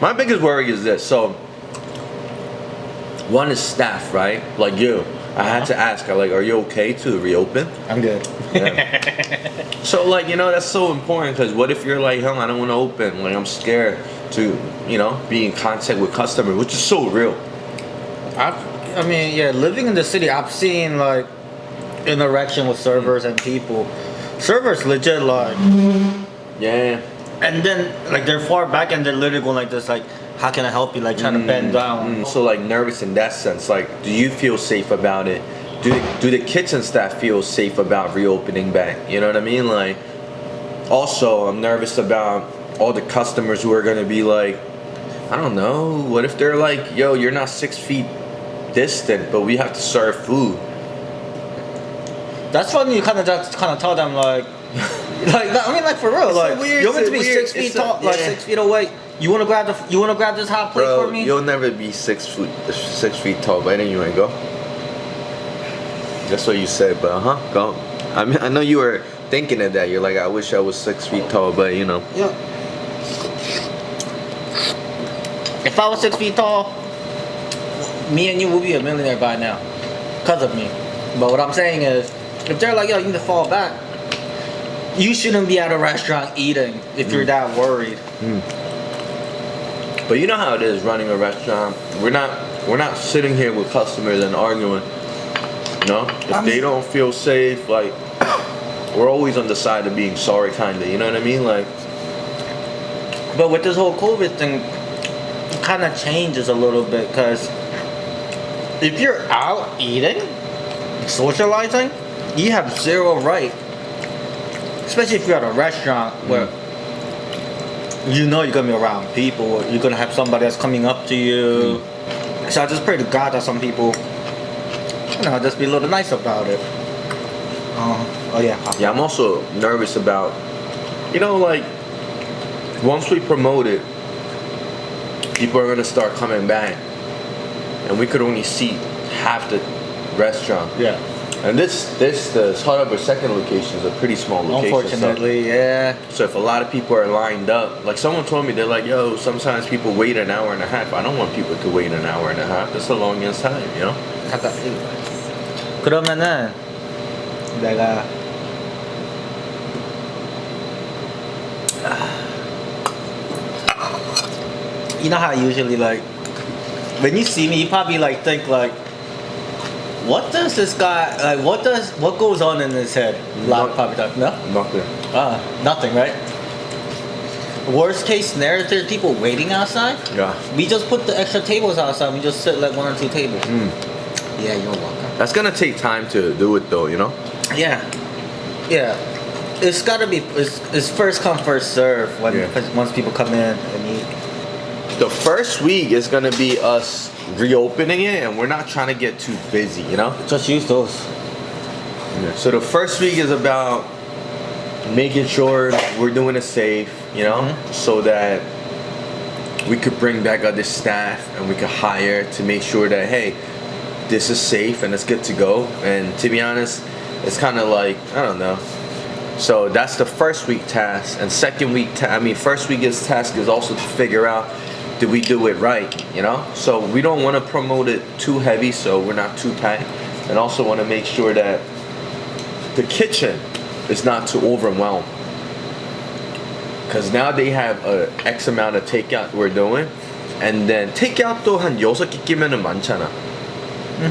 My biggest worry is this. So, one is staff, right? Like you. I had to ask her, like, are you okay to reopen? I'm good. Yeah. So, like, you know, that's so important because what if you're like, hell, I don't want to open. Like, I'm scared to, you know, be in contact with customers, which is so real. I mean, yeah, living in the city, I've seen like interaction with servers and people. Servers legit like, Yeah. and then like they're far back and they're literally going like this, like, how can I help you? Like trying to bend down. So, like, nervous in that sense. Like, do you feel safe about it? Do the kitchen staff feel safe about reopening back? You know what I mean? Like, also, I'm nervous about all the customers who are gonna be like, I don't know. What if they're like, yo, you're not 6 feet distant, but we have to serve food. That's when you kind of tell them like, I mean, like for real, It's like so weird, you're meant to be weird. 6 feet tall, like 6 feet away. You wanna grab this hot plate Bro, for me? you'll never be 6 feet tall, but anyway, go. That's what you said, but go. I mean, I know you were thinking of that. You're like, I wish I was 6 feet tall, but you know. Yeah. If I was 6 feet tall, me and you would be a millionaire by now, because of me. But what I'm saying is, if they're like, yo, you need to fall back, you shouldn't be at a restaurant eating if you're that worried. But you know how it is running a restaurant. We're not sitting here with customers and arguing. You know, if they don't feel safe, like we're always on the side of being sorry, kinda. You know what I mean? Like, but with this whole COVID thing, it kind of changes a little bit because if you're out eating, socializing, you have zero right. Especially if you're at a restaurant where you know you're gonna be around people, you're gonna have somebody that's coming up to you. So I just pray to God that some people, you know, just be a little nice about it. yeah, I'm also nervous about, you know, like once we promote it, people are gonna start coming back, and we could only seat half the restaurant. Yeah. And the Sarabur second location is a pretty small location. Unfortunately, yeah. So if a lot of people are lined up, like someone told me, they're like, yo, sometimes people wait an hour and a half. I don't want people to wait an hour and a half. That's the longest time, you know? 그러면은 내가 you know how usually like when you see me, you probably like think like, what does this guy like? What goes on in his head? Probably talk, no, Nothing. Nothing, right? Worst case scenario, there's people waiting outside. Yeah. We just put the extra tables outside. We just sit like 1 or 2 tables. Yeah, you're welcome. That's gonna take time to do it though, you know? Yeah. It's gotta be. It's first come first serve when once people come in and eat. The first week is gonna be us reopening it, and we're not trying to get too busy, you know? Just use those. Yeah. So the first week is about making sure we're doing it safe, you know, so that we could bring back other staff and we could hire to make sure that, hey, this is safe and it's good to go. And to be honest, it's kind of like, I don't know. So that's the first week task, and second week first week's task is also to figure out, did we do it right, you know? So we don't want to promote it too heavy so we're not too packed, and also want to make sure that the kitchen is not too overwhelmed, because now they have a X amount of takeout we're doing, and then takeout도 한 6개 끼면은 많잖아.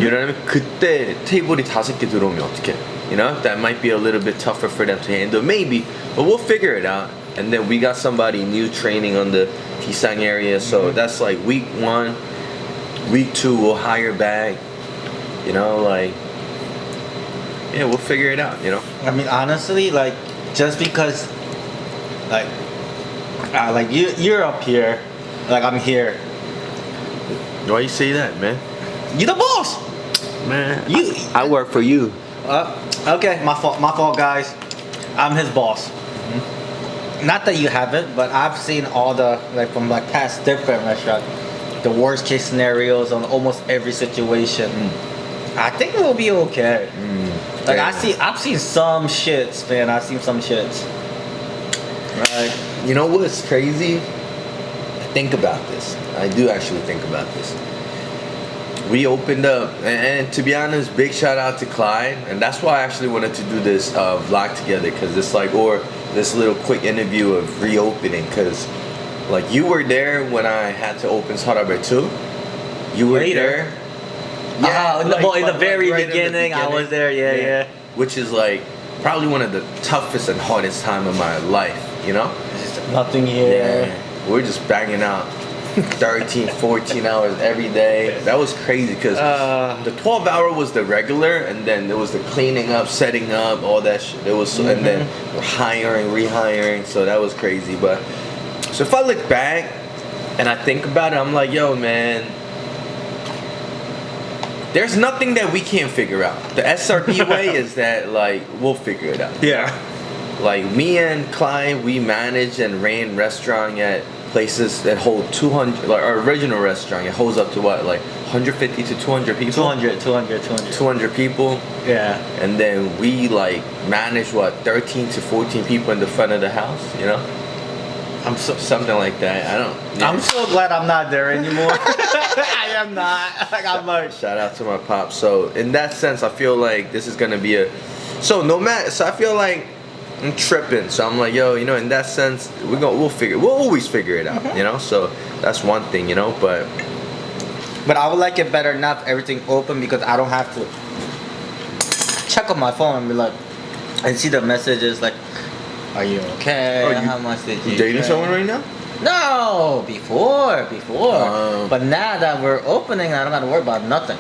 You know what I mean? 그때 테이블이 5개 들어오면 어떡해? You know, that might be a little bit tougher for them to handle, maybe, but we'll figure it out. And then we got somebody new training on the Pisang area, so that's like week 1, week 2 we'll hire back. You know, like, yeah, we'll figure it out, you know? I mean, honestly, like, just because, like you're up here, like I'm here. Why you say that, man? You the boss, man. I work for you. Okay, my fault, guys. I'm his boss. Not that you haven't, but I've seen all the from past different restaurants, the worst case scenarios on almost every situation. I think it will be okay. Like I've seen some shits, man. I've seen some shits. Right. You know what's crazy? think about this. I do actually think about this. We opened up, and to be honest, big shout out to Clyde, and that's why I actually wanted to do this vlog together, because it's like, or this little quick interview of reopening, because like you were there when I had to open Sarabe 2. You were Later. there. Well, in the very right in the beginning, I was there. Yeah. Which is like probably one of the toughest and hardest time of my life, you know? Nothing here. Yeah. We're just banging out 13, 14 hours every day. That was crazy because the 12-hour was the regular, and then there was the cleaning up, setting up, all that shit. It was, and then we're hiring, rehiring. So that was crazy. But so if I look back and I think about it, I'm like, yo, man, there's nothing that we can't figure out. The SRP way is that like we'll figure it out. Yeah. Like me and Clyde, we managed and ran restaurant at places that hold 200. Like our original restaurant, it holds up to what, like 150 to 200 people. 200 people. Yeah. And then we like managed what, 13 to 14 people in the front of the house. You know. I'm so something like that. I don't. Yeah. I'm so glad I'm not there anymore. I am not. Like I'm like. Shout out to my pops. So in that sense, I feel like this is gonna be a. So no matter. So I feel like I'm tripping. So I'm like, yo, you know, in that sense, we'll always figure it out. You know. So that's one thing, you know. But I would like it better not everything open, because I don't have to check on my phone and be like, and see the messages like, are you okay? How much did you dating someone right now? No, before. But now that we're opening, I don't gotta worry about nothing.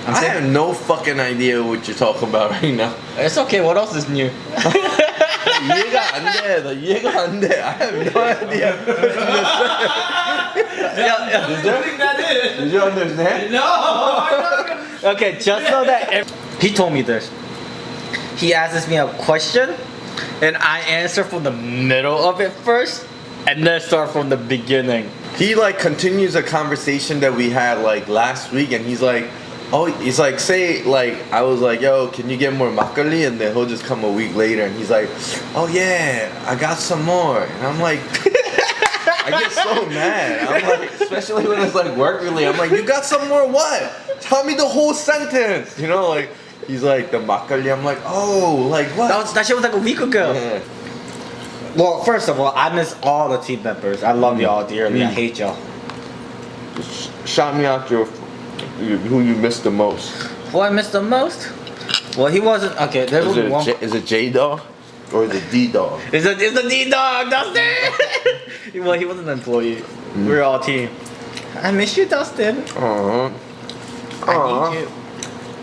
I have no fucking idea what you're talking about right now. It's okay. What else is new? Llega ande. I have no idea. Did you understand? No. Okay, just so that he told me this. He asks me a question, and I answer from the middle of it first, and then start from the beginning. He like continues a conversation that we had like last week, and he's like, say like, I was like, yo, can you get more makgeolli? And then he'll just come a week later, and he's like, oh yeah, I got some more. And I'm like, I get so mad. I'm like, especially when it's like work related. I'm like, you got some more what? Tell me the whole sentence. You know, like. He's like, the makgeolli. I'm like, oh, like what? That shit was like a week ago. Yeah. Well, first of all, I miss all the team members. I love y'all dearly. I hate y'all. Shout me out who you missed the most. Who I missed the most? Well, he wasn't. Okay, there's only one. Is it J Dog or is it D Dog? It's a D Dog, Dustin. Well, he wasn't an employee. We're all team. I miss you, Dustin. I need you.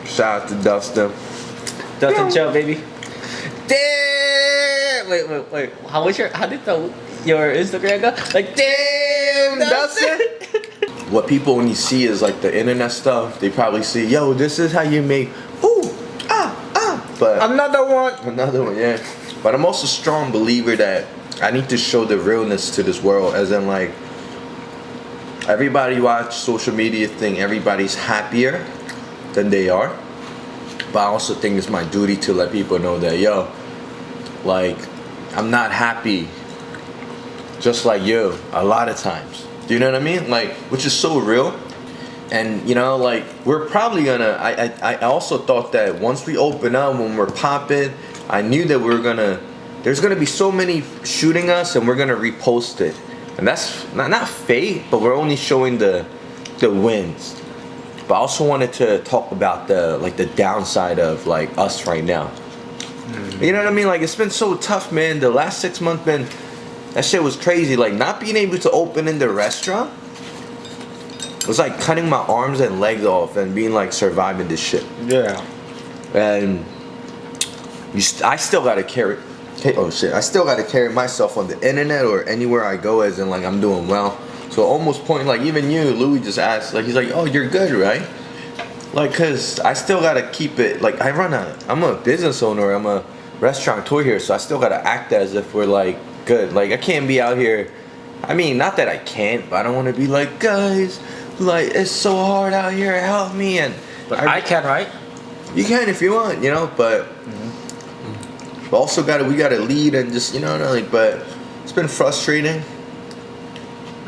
Shout out to Dustin. Dustin, chill, baby. Damn! Wait. How did your Instagram go? Like, damn, Dustin. What people only see is like the internet stuff. They probably see, yo, this is how you make but another one, yeah. But I'm also a strong believer that I need to show the realness to this world, as in like everybody watch social media thing, everybody's happier than they are. But I also think it's my duty to let people know that, yo, like, I'm not happy just like you a lot of times. Do you know what I mean? Like, which is so real. And, you know, like, we're probably gonna, I also thought that once we open up, when we're popping, I knew that there's gonna be so many shooting us, and we're gonna repost it. And that's not fake, but we're only showing the wins. But I also wanted to talk about the downside of like us right now. You know what I mean? Like, it's been so tough, man. The last 6 months that shit was crazy. Like, not being able to open in the restaurant was like cutting my arms and legs off and being like surviving this shit. Yeah. And I still gotta carry. Oh shit! I still gotta carry myself on the internet or anywhere I go, as in like I'm doing well. So almost point, like even you, Louis just asked, like he's like, oh, you're good, right? Like, cause I still gotta keep it, like I'm a business owner, I'm a restaurateur here, so I still gotta act as if we're like good. Like I can't be out here, I mean, not that I can't, but I don't wanna be like, guys, like it's so hard out here, help me. But I can, right? You can if you want, you know, but also we gotta lead and just, you know, like, but it's been frustrating.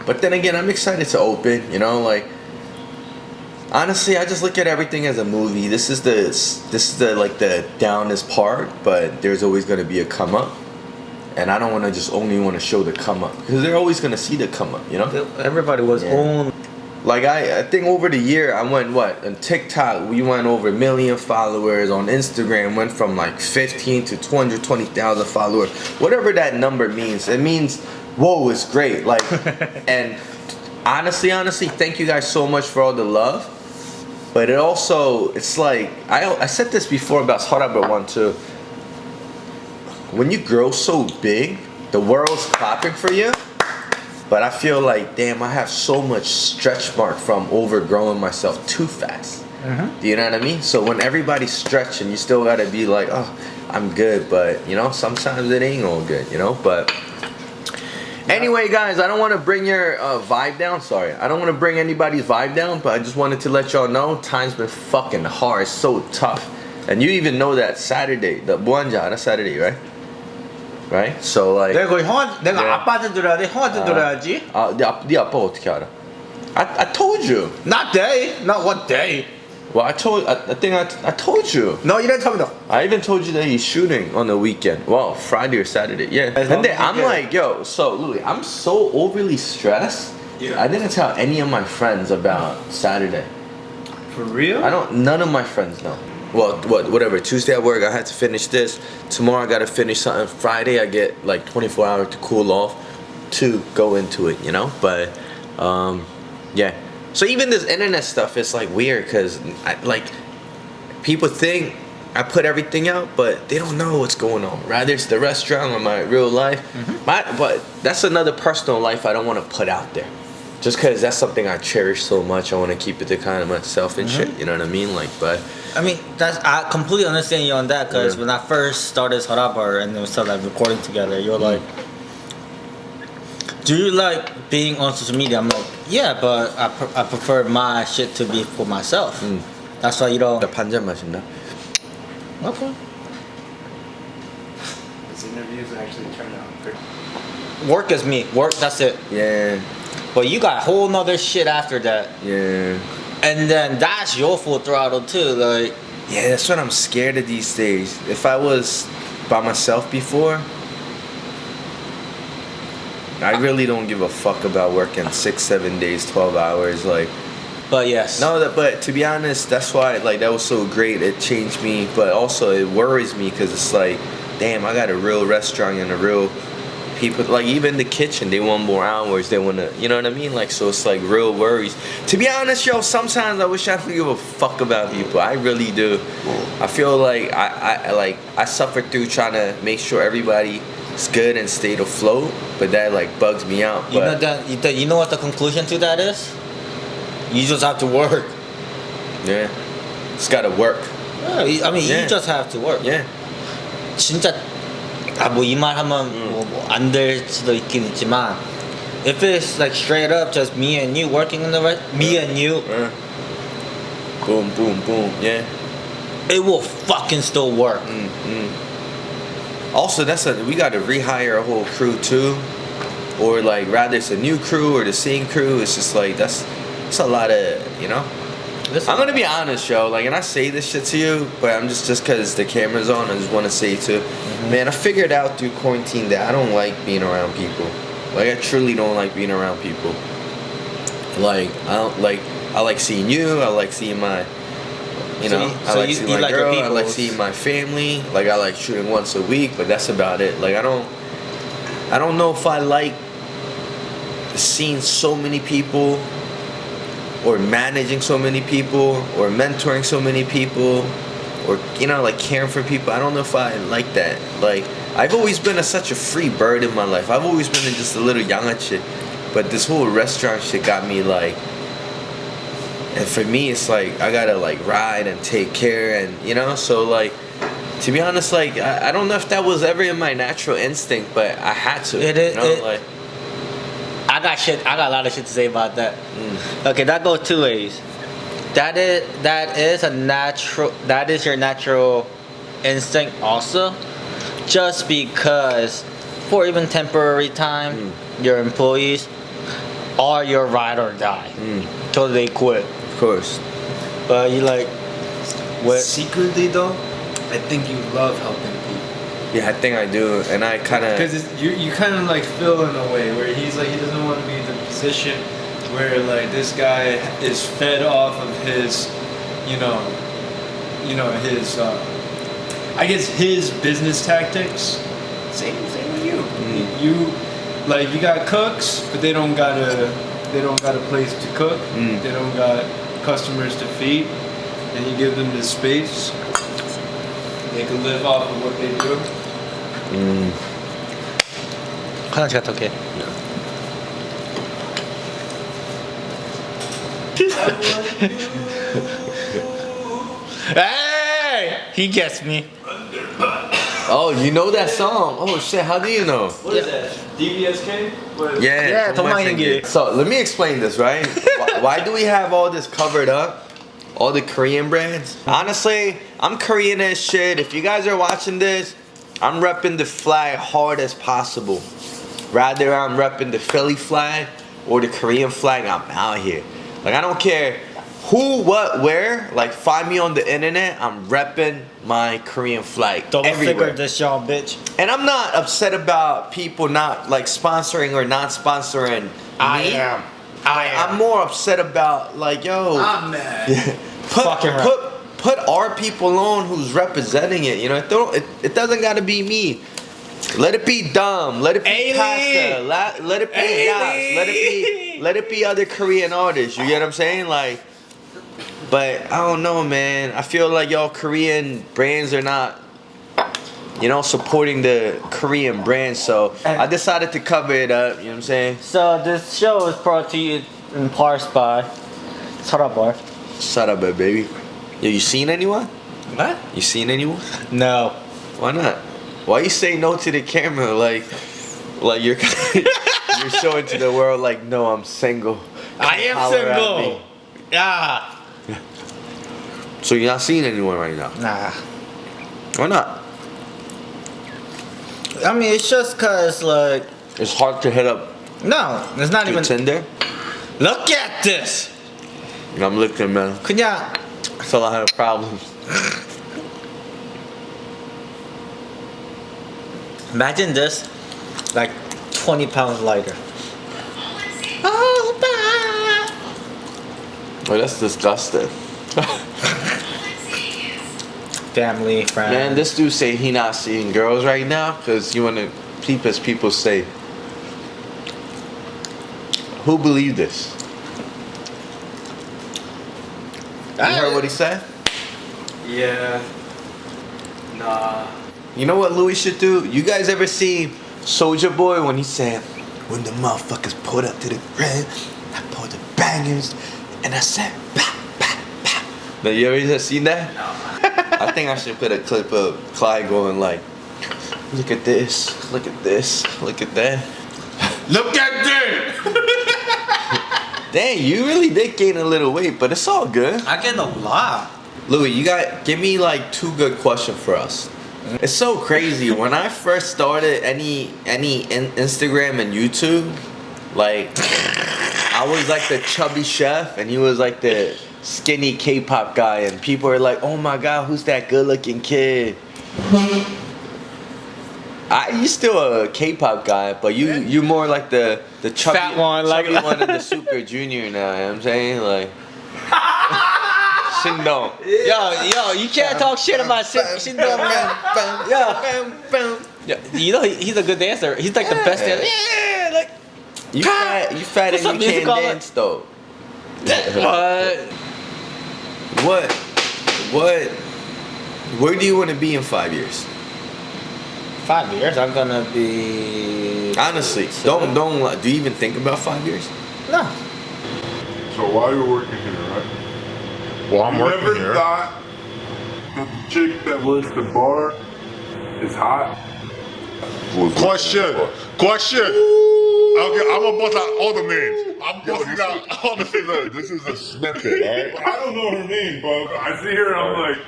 But then again, I'm excited to open. You know, like honestly, I just look at everything as a movie. This is the like the downest part, but there's always gonna be a come up. And I don't want to just only want to show the come up because they're always gonna see the come up, you know. Everybody was on. Like I think over the year I went on TikTok we went over 1 million followers. On Instagram went from like 15 to 220,000 followers. Whatever that number means, it means whoa, it's great. Like, and honestly, thank you guys so much for all the love. But it also, it's like I said this before about Sarabra one too. When you grow so big, the world's clapping for you. But I feel like, damn, I have so much stretch mark from overgrowing myself too fast. Do you know what I mean? So when everybody's stretching, you still gotta be like, oh, I'm good. But, you know, sometimes it ain't all good, you know? But anyway, guys, I don't want to bring your vibe down. Sorry. I don't want to bring anybody's vibe down, but I just wanted to let y'all know time's been fucking hard. It's so tough. And you even know that Saturday, the buanja, that's Saturday, right? Right? So like 내가 아빠한테 들어야 돼. 형한테 들어야지. 네 아빠 어떻게 알아? I told you. Not day. Not what day. Well, I think I told you. No, you didn't tell me though. I even told you that he's shooting on the weekend. Well, Friday or Saturday. Yeah. And then I'm like, yo, so Louis, I'm so overly stressed. Yeah. I didn't tell any of my friends about Saturday. For real? None of my friends know. Well, whatever. Tuesday at work, I had to finish this. Tomorrow, I got to finish something. Friday, I get like 24 hours to cool off to go into it, you know? But, yeah. So even this internet stuff is like weird because, like, people think I put everything out, but they don't know what's going on. Rather, it's the restaurant or my real life. But that's another personal life I don't want to put out there. Just because that's something I cherish so much, I want to keep it to kind of myself and shit. You know what I mean? Like, but I mean, I completely understand you on that because when I first started Harabar and we started like recording together, you're like, do you like being on social media? I'm like, yeah, but I prefer my shit to be for myself. That's why you don't. the 반잔 마신다. Okay. This interviews actually turned out good. Work is me. Work. That's it. Yeah. But you got whole nother shit after that. Yeah. And then that's your full throttle too. Like, Yeah, that's what I'm scared of these days. If I was by myself before, I really don't give a fuck about working 6-7 days, 12 hours. Like, but yes. no, but to be honest, that's why like that was so great. It changed me, but also it worries me because it's like, damn, I got a real restaurant and a real people. Like even the kitchen, they want more hours. They want to, you know what I mean? Like so, it's like real worries. To be honest, yo, sometimes I wish I didn't give a fuck about people. I really do. I feel like I suffer through trying to make sure everybody is good and stay afloat, but that like bugs me out. But You know that. You know what the conclusion to that is? You just have to work. yeah, it's gotta work. Yeah, I mean, Yeah. you just have to work. Yeah. 진짜 뭐 이 말 하면 안 될 수도 있긴 있지만, if it's like straight up just me and you working in the me and you, Boom, boom, boom. Yeah. it will fucking still work. Also, we got to rehire a whole crew too, or like rather it's a new crew or the same crew. It's just like that's a lot of, you know. Listen, I'm gonna be honest, yo. Like, and I say this shit to you, but I'm just because the camera's on. I just want to say too, man. I figured out through quarantine that I don't like being around people. Like, I truly don't like being around people. Like, I like seeing you. I like seeing my, you know, I like seeing my girl. I like seeing my family. Like, I like shooting once a week, but that's about it. Like, I don't know if I like seeing so many people, or managing so many people, or mentoring so many people, or, you know, like caring for people. I don't know if I like that. Like, I've always been such a free bird in my life. I've always been just a little shit. But this whole restaurant shit got me like, and for me it's like I gotta like ride and take care, and you know, so like, to be honest, like I don't know if that was ever in my natural instinct, but I had to. It is. You know, like, I got a lot of shit to say about that. Okay, that goes two ways. That is your natural instinct also, just because for even temporary time, your employees, are your ride or die till they quit. Of course. But you like, what? Secretly though, I think you love helping people. Yeah, I think I do, and I kind of. Because you kind of like feel in a way where he's like he doesn't want to be in the position where like this guy is fed off of his, you know his, I guess his business tactics. Same with you. You like you got cooks, but they don't got a place to cook. They don't got customers to feed, and you give them this space. They can live off of what they do. 하나씩 갔다 올게. Hey! He gets me. Oh, you know that song? Oh shit! How do you know? What is that? DBSK? What is Yeah, don't mind 동방신기. So let me explain this, right? Why do we have all this covered up? All the Korean brands? Honestly, I'm Korean as shit. If you guys are watching this, I'm repping the flag hard as possible. Rather I'm repping the Philly flag or the Korean flag, I'm out here. Like I don't care who, what, where. Like find me on the internet, I'm repping my Korean flag Double everywhere. figure this y'all, bitch. And I'm not upset about people not like sponsoring or not sponsoring me. I'm more upset about like, yo, I'm mad. Fucking right. put our people on who's representing it. You know, it doesn't gotta be me. Let it be Dom. Let it be Pasta. Let it be Yas. Let it be other Korean artists. You get what I'm saying? Like, but I don't know, man. I feel like y'all Korean brands are not, you know, supporting the Korean brands. So I decided to cover it up. You know what I'm saying? So this show is brought to you in part by Sarabar. Shut up, baby. Yo, you seen anyone? What? You seen anyone? No. Why not? Why you say no to the camera? Like you're you're showing to the world like, no, I'm single. I am Holler at single. me. Yeah. So you're not seeing anyone right now? Nah. Why not? I mean, it's just cause like, It's hard to hit up no, it's not your even. Tinder. Look at this. I'm looking, man. 그냥 That's a lot of problems. imagine this, like 20 pounds lighter. Oh, that's disgusting. Family, friends. Man, this dude say he not seeing girls right now because you want to peep as people say. Who believed this? You heard what he said? Yeah. Nah. You know what Louis should do? You guys ever see Soulja Boy when he said, when the motherfuckers pulled up to the crib, I pulled the bangers, and I said, bah, bah, bah. But you ever seen that? No. I think I should put a clip of Clyde going like, look at this, look at this, look at that. Look at this! Dang, you really did gain a little weight, but it's all good. I get a lot. Louis, give me like 2 good questions for us. It's so crazy. When I first started any Instagram and YouTube, like I was like the chubby chef and he was like the skinny K-pop guy, and people are like, "Oh my God, who's that good-looking kid?" You still a K-pop guy, but you more like the chubby Fat one, chubby like- one in the Super Junior now. You know what I'm saying? Like Shindong. Yo, you can't talk shit about Shindong, man. Yeah, you know he's a good dancer. He's like the best dancer. Yeah, like You fat What's up, and you music can't all dance though. what? Where do you want to be in 5 years? 5 years, I'm gonna be. Honestly, don't do you even think about 5 years? No. So while you're working here, right? Well, I'm you working never here. thought that the chick that works the bar is hot? Question. Okay, I'm gonna bust out all the names. I'm busting out all the names. This is a snippet, right? I don't know her name, but I see her and I'm like,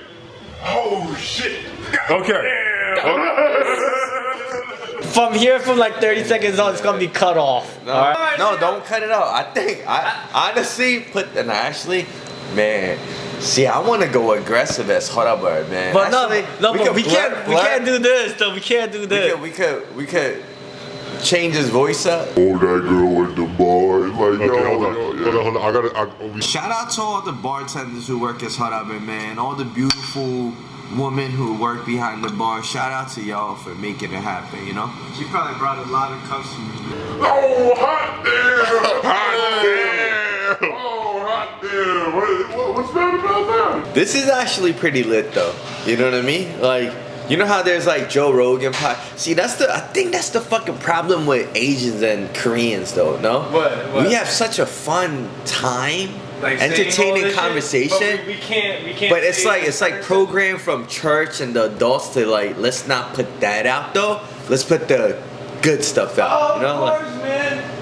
oh shit. Okay. Damn. From here, from like 30 seconds on, it's gonna be cut off. No, All right? no, don't cut it out. I think I honestly actually, man. See, I want to go aggressive as Horror, man. But actually, but we can't do this though. We can't do this. We could change his voice up. Oh, that girl at the bar. Like, Okay, yo, hold on. yo, Hold on. I gotta. Shout out to all the bartenders who work as Horror, man. All the beautiful women who work behind the bar. Shout out to y'all for making it happen. You know. She probably brought a lot of customers. Oh, hot damn! Hot damn! Oh, hot damn! What's that about that? This is actually pretty lit though. You know what I mean? Like, you know how there's like Joe Rogan See, I think that's the fucking problem with Asians and Koreans though, no? What? We have such a fun time, Like saying all entertaining this shit, conversation. but we can't. But it's say like programmed from church and the adults to like, let's not put that out though. Let's put the good stuff out. Oh, you know? of course, man.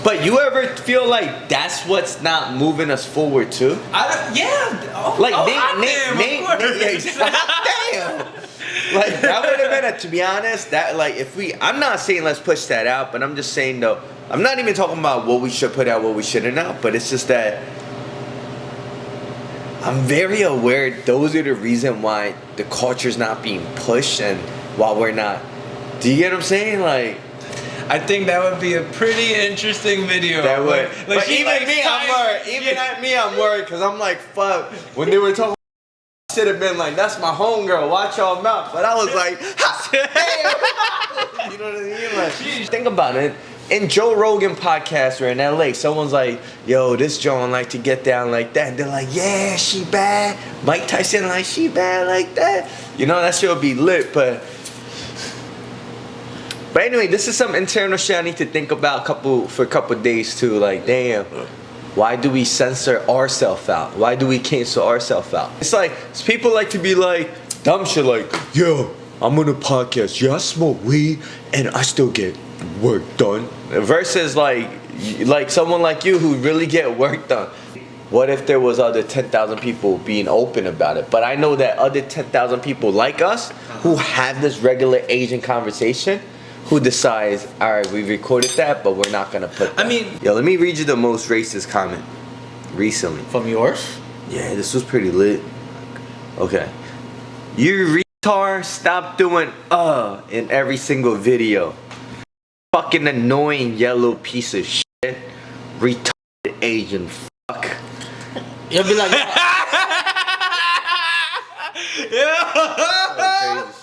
But you ever feel like that's what's not moving us forward too? Yeah. Oh, Like damn, Nate, of course. damn. Like that would have been to be honest, that like if I'm not saying let's push that out, but I'm just saying though, I'm not even talking about what we should put out, what we shouldn't out, but it's just that I'm very aware those are the reason why the culture's not being pushed and why we're not. Do you get what I'm saying? Like I think that would be a pretty interesting video. that would. Like But she even likes me, I'm Thai- worried. Even at me, I'm worried because I'm like, fuck. When they were talking, I should have been like, that's my homegirl. Watch y'all mouth. But I was like, hey. You know what I mean? Like, think about it. In Joe Rogan podcast or in LA, someone's like, yo, this Joan like to get down like that. And they're like, yeah, she bad. Mike Tyson like, she bad like that. You know, that shit would be lit, But anyway, this is some internal shit I need to think about for a couple days too. Like, damn, why do we censor ourselves out? Why do we cancel ourselves out? It's like people like to be like dumb shit like, yo, I'm on a podcast. Yeah, I smoke weed and I still get work done. Versus like someone like you who really get work done. What if there was other 10,000 people being open about it? But I know that other 10,000 people like us who have this regular Asian conversation, who decides, all right, we recorded that, but we're not gonna put that. I mean- yo, let me read you the most racist comment recently. From yours? Yeah, this was pretty lit. Okay. You retard, stop doing in every single video. Fucking annoying yellow piece of shit. Retarded Asian fuck. You'll be like, Crazy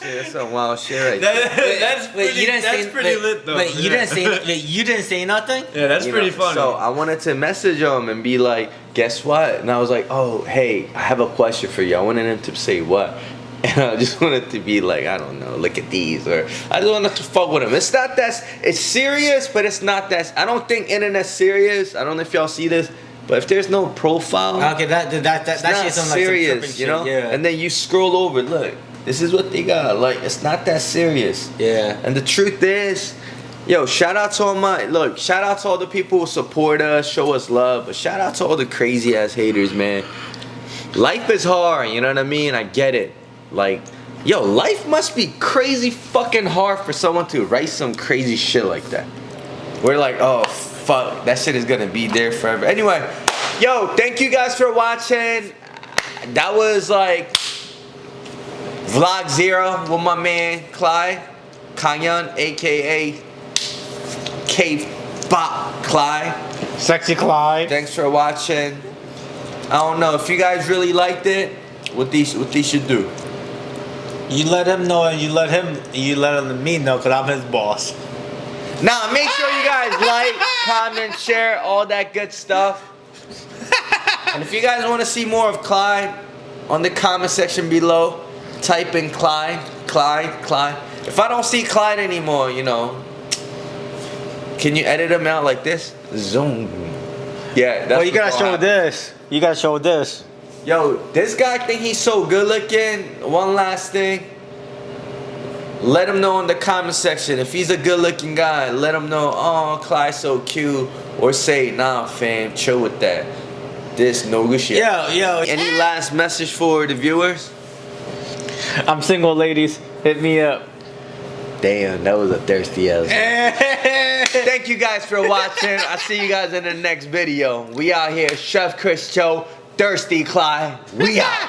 shit. That's some wild shit right there. That's pretty lit though. Wait, you didn't say nothing? Yeah, that's You pretty know, funny. So I wanted to message him and be like, guess what? And I was like, oh, hey, I have a question for you. I wanted him to say what? And I just wanted to be like, I don't know, look at these. Or I just wanted to fuck with him. It's not that, it's serious, but it's not that. I don't think internet's serious. I don't know if y'all see this. But if there's no profile, Okay, that it's not shit's on like serious, some tripping you know? shit. Yeah. And then you scroll over, look, this is what they got. Like, it's not that serious. Yeah. And the truth is, yo, shout out to shout out to all the people who support us, show us love, but shout out to all the crazy ass haters, man. Life is hard, you know what I mean? I get it. Like, yo, life must be crazy fucking hard for someone to write some crazy shit like that. We're like, oh, fuck, that shit is gonna be there forever. Anyway, yo, thank you guys for watching. That was like vlog 0 with my man Clyde Kanyan, aka K-Pop Clyde. Sexy Clyde. Thanks for watching. I don't know if you guys really liked it. What these should do? You let him know, and you let me know, cause I'm his boss. Now, make sure you guys like, comment, share, all that good stuff. And if you guys want to see more of Clyde, on the comment section below, type in Clyde. If I don't see Clyde anymore, you know, can you edit him out like this? Zoom. Yeah, that's Well, you gotta what's show gonna happen. this. You gotta show this. Yo, this guy think he's so good looking. One last thing. Let him know in the comment section. If he's a good looking guy, let him know, oh, Clyde's so cute. Or say, nah, fam, chill with that. This no good shit. Yo. Any last message for the viewers? I'm single, ladies. Hit me up. Damn, that was a thirsty ass. Thank you guys for watching. I'll see you guys in the next video. We out here, Chef Chris Cho, Thirsty Clyde. We out.